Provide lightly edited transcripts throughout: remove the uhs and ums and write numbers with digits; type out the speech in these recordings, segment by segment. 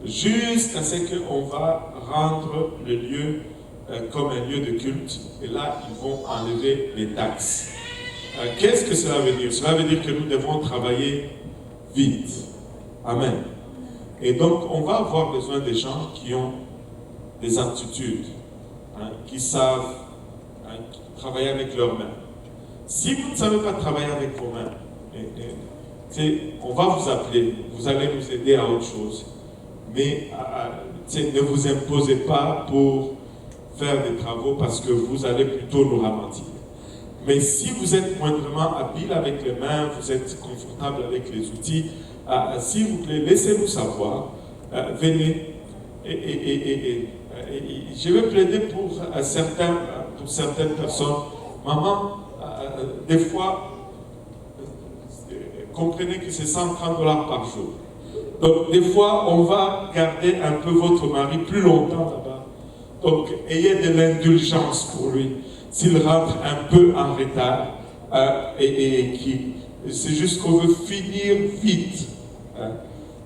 jusqu'à ce qu'on va rendre le lieu comme un lieu de culte. Et là, ils vont enlever les taxes. Qu'est-ce que cela veut dire? Cela veut dire que nous devons travailler vite. Amen. Et donc, on va avoir besoin des gens qui ont des aptitudes, qui savent travailler avec leurs mains. Si vous ne savez pas travailler avec vos mains, on va vous appeler, vous allez nous aider à autre chose. Mais ne vous imposez pas pour faire des travaux parce que vous allez plutôt nous ralentir. Mais si vous êtes moindrement habile avec les mains, vous êtes confortable avec les outils, s'il vous plaît, laissez-nous savoir, venez. Je vais plaider pour certaines personnes. Maman, des fois, comprenez que c'est $130 par jour. Donc, des fois, on va garder un peu votre mari plus longtemps là-bas. Donc, ayez de l'indulgence pour lui. S'il rentre un peu en retard, c'est juste qu'on veut finir vite.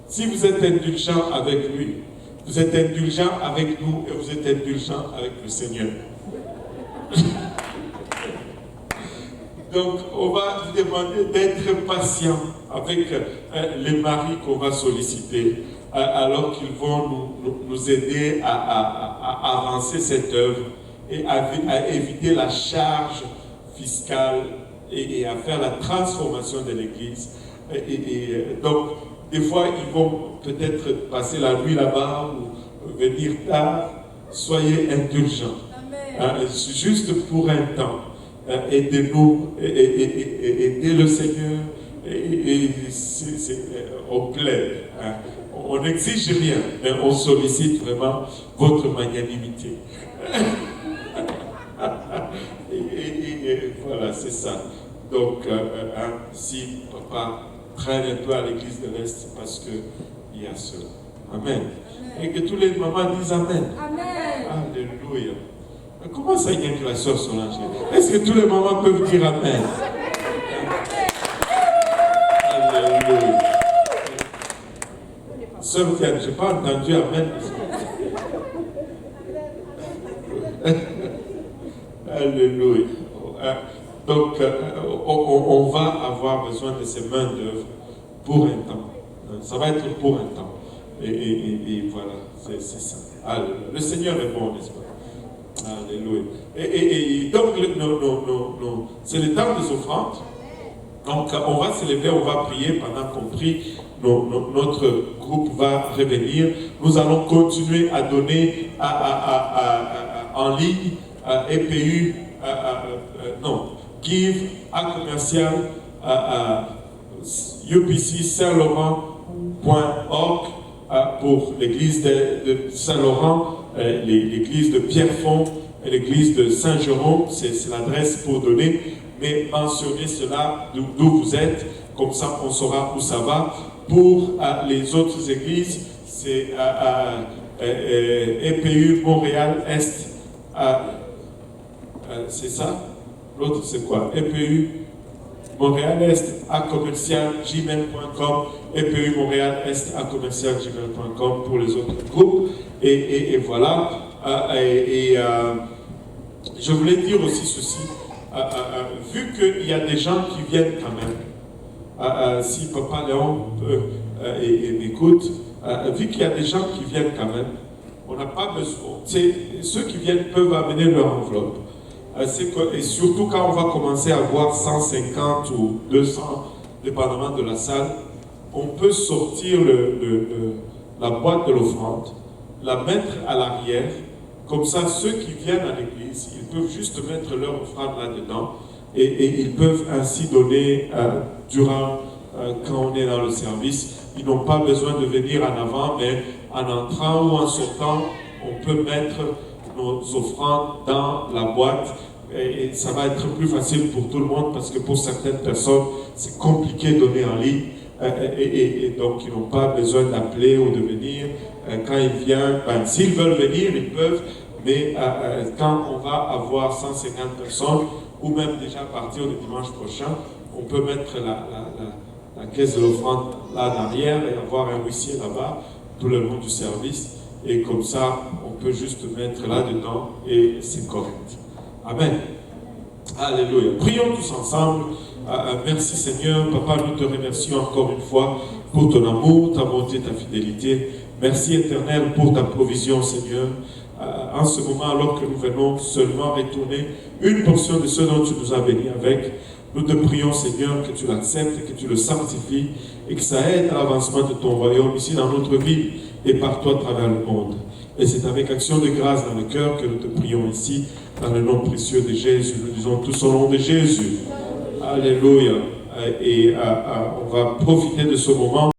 Si vous êtes indulgent avec lui, vous êtes indulgent avec nous et vous êtes indulgent avec le Seigneur. Donc, on va vous demander d'être patient avec les maris qu'on va solliciter, alors qu'ils vont nous aider à avancer cette œuvre et à éviter la charge fiscale et à faire la transformation de l'Église. Donc, des fois, ils vont peut-être passer la nuit là-bas ou venir tard. Soyez indulgents. Juste pour un temps. Aidez-nous, aidez le Seigneur, on plaide. On n'exige rien, mais on sollicite vraiment votre magnanimité. Voilà, c'est ça. Donc, si papa traîne un peu à l'église de l'Est, c'est parce qu'il y a cela. Amen. Et que tous les mamans disent Amen. Amen. Alléluia. Comment ça y est que la sœur Solange? Est-ce que tous les mamans peuvent dire Amen? Alléluia. Sœur Diane, je n'ai pas entendu Amen. Alléluia. Donc, on va avoir besoin de ces mains d'œuvre pour un temps. Ça va être pour un temps. Et voilà, c'est ça. Alléluia. Le Seigneur est bon, n'est-ce pas? Alléluia. Et donc, c'est le temps des offrandes. Donc, on va se lever, on va prier pendant qu'on prie. Notre groupe va revenir. Nous allons continuer à donner en ligne, EPU, Give, à commercial, UPC Saint-Laurent.org pour l'église de Saint-Laurent, l'église de Pierrefonds et l'église de Saint-Jérôme. C'est l'adresse pour donner, mais mentionnez cela d'où vous êtes, comme ça on saura où ça va. Pour les autres églises, c'est EPU Montréal Est. C'est ça? L'autre c'est quoi? EPU Montréal Est à commercial gmail.com, EPU Montréal Est à commercial gmail.com pour les autres groupes. Et voilà. Je voulais dire aussi ceci. Vu qu'il y a des gens qui viennent quand même, si Papa Léon m'écoute, vu qu'il y a des gens qui viennent quand même, on n'a pas besoin. Ceux qui viennent peuvent amener leur enveloppe. Et surtout quand on va commencer à avoir 150 ou 200, dépendamment de la salle, on peut sortir la boîte de l'offrande, la mettre à l'arrière, comme ça ceux qui viennent à l'église, ils peuvent juste mettre leur offrande là-dedans et ils peuvent ainsi donner durant quand on est dans le service. Ils n'ont pas besoin de venir en avant, mais en entrant ou en sortant, on peut mettre nos offrandes dans la boîte et ça va être plus facile pour tout le monde parce que pour certaines personnes, c'est compliqué de donner en ligne et donc ils n'ont pas besoin d'appeler ou de venir. Quand ils viennent, s'ils veulent venir, ils peuvent, mais quand on va avoir 150 personnes ou même déjà à partir du dimanche prochain, on peut mettre la caisse de l'offrande là en arrière et avoir un huissier là-bas. tout le long du service. Et comme ça, on peut juste mettre là-dedans et c'est correct. Amen. Alléluia. Prions tous ensemble. Merci Seigneur. Papa, nous te remercions encore une fois pour ton amour, ta bonté, ta fidélité. Merci Éternel pour ta provision Seigneur. En ce moment, alors que nous venons seulement retourner une portion de ce dont tu nous as bénis avec, nous te prions Seigneur que tu l'acceptes, que tu le sanctifies et que ça aide à l'avancement de ton royaume ici dans notre vie et partout à travers le monde. Et c'est avec action de grâce dans le cœur que nous te prions ici, dans le nom précieux de Jésus. Nous disons tous au nom de Jésus. Alléluia. Et on va profiter de ce moment.